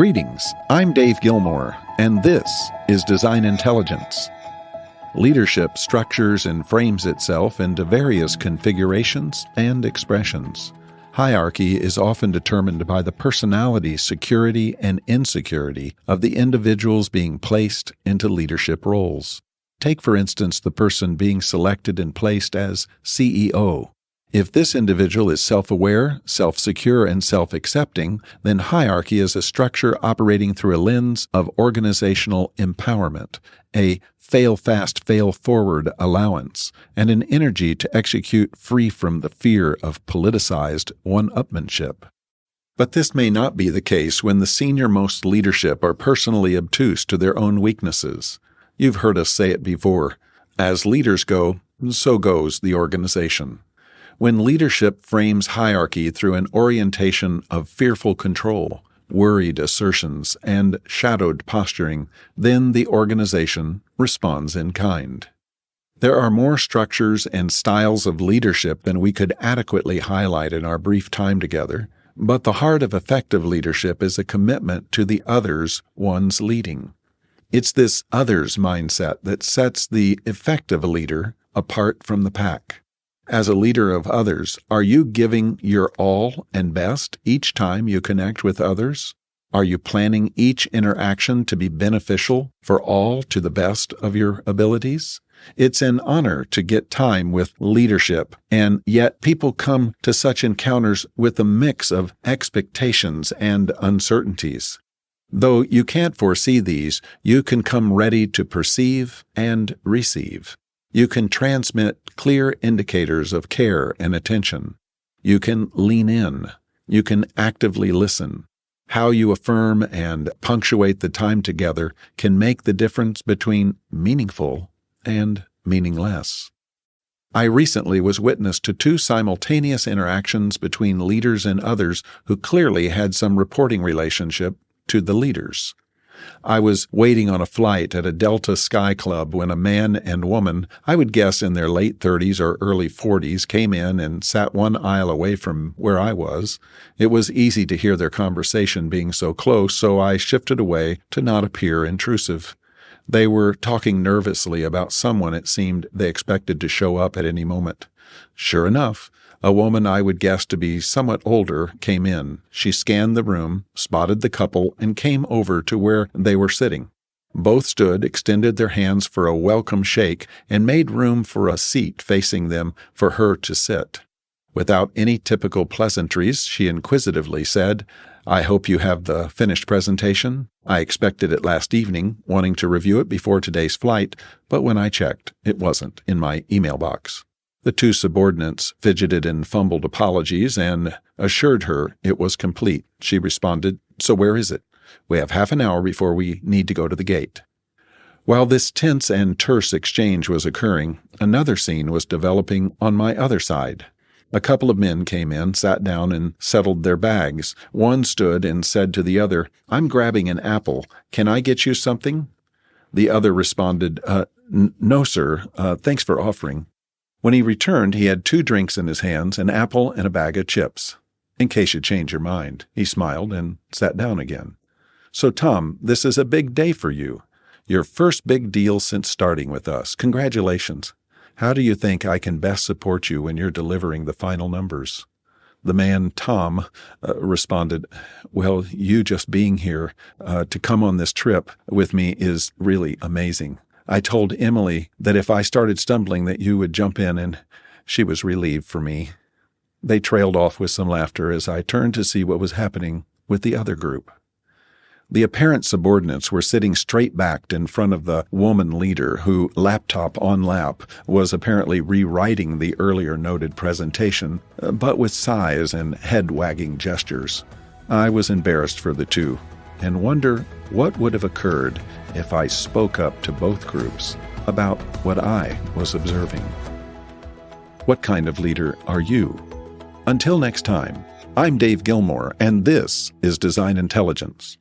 Greetings, I'm Dave Gilmore, and this is Design Intelligence. Leadership structures and frames itself into various configurations and expressions. Hierarchy is often determined by the personality, security, and insecurity of the individuals being placed into leadership roles. Take, for instance, the person being selected and placed as CEO. If this individual is self-aware, self-secure, and self-accepting, then hierarchy is a structure operating through a lens of organizational empowerment, a fail-fast, fail-forward allowance, and an energy to execute free from the fear of politicized one-upmanship. But this may not be the case when the senior-most leadership are personally obtuse to their own weaknesses. You've heard us say it before. As leaders go, so goes the organization. When leadership frames hierarchy through an orientation of fearful control, worried assertions, and shadowed posturing, then the organization responds in kind. There are more structures and styles of leadership than we could adequately highlight in our brief time together, but the heart of effective leadership is a commitment to the others one's leading. It's this others mindset that sets the effective leader apart from the pack. As a leader of others, are you giving your all and best each time you connect with others? Are you planning each interaction to be beneficial for all to the best of your abilities? It's an honor to get time with leadership, and yet people come to such encounters with a mix of expectations and uncertainties. Though you can't foresee these, you can come ready to perceive and receive. You can transmit clear indicators of care and attention. You can lean in. You can actively listen. How you affirm and punctuate the time together can make the difference between meaningful and meaningless. I recently was witness to two simultaneous interactions between leaders and others who clearly had some reporting relationship to the leaders. I was waiting on a flight at a Delta Sky Club when a man and woman, I would guess in their late 30s or early 40s, came in and sat one aisle away from where I was. It was easy to hear their conversation being so close, so I shifted away to not appear intrusive. They were talking nervously about someone it seemed they expected to show up at any moment. Sure enough, a woman I would guess to be somewhat older came in. She scanned the room, spotted the couple, and came over to where they were sitting. Both stood, extended their hands for a welcome shake, and made room for a seat facing them for her to sit. Without any typical pleasantries, she inquisitively said, "I hope you have the finished presentation. I expected it last evening, wanting to review it before today's flight, but when I checked, it wasn't in my email box." The two subordinates fidgeted and fumbled apologies and assured her it was complete. She responded, "So where is it? We have half an hour before we need to go to the gate." While this tense and terse exchange was occurring, another scene was developing on my other side. A couple of men came in, sat down, and settled their bags. One stood and said to the other, "I'm grabbing an apple. Can I get you something?" The other responded, "No, sir. Thanks for offering." When he returned, he had 2 drinks in his hands, an apple and a bag of chips. "In case you change your mind," he smiled and sat down again. "So, Tom, this is a big day for you. Your first big deal since starting with us. Congratulations. How do you think I can best support you when you're delivering the final numbers?" The man, Tom, responded, "Well, you just being here to come on this trip with me is really amazing. I told Emily that if I started stumbling that you would jump in, and she was relieved for me." They trailed off with some laughter as I turned to see what was happening with the other group. The apparent subordinates were sitting straight-backed in front of the woman leader who, laptop on lap, was apparently rewriting the earlier noted presentation, but with sighs and head-wagging gestures. I was embarrassed for the two, and wonder what would have occurred if I spoke up to both groups about what I was observing. What kind of leader are you? Until next time, I'm Dave Gilmore, and this is Design Intelligence.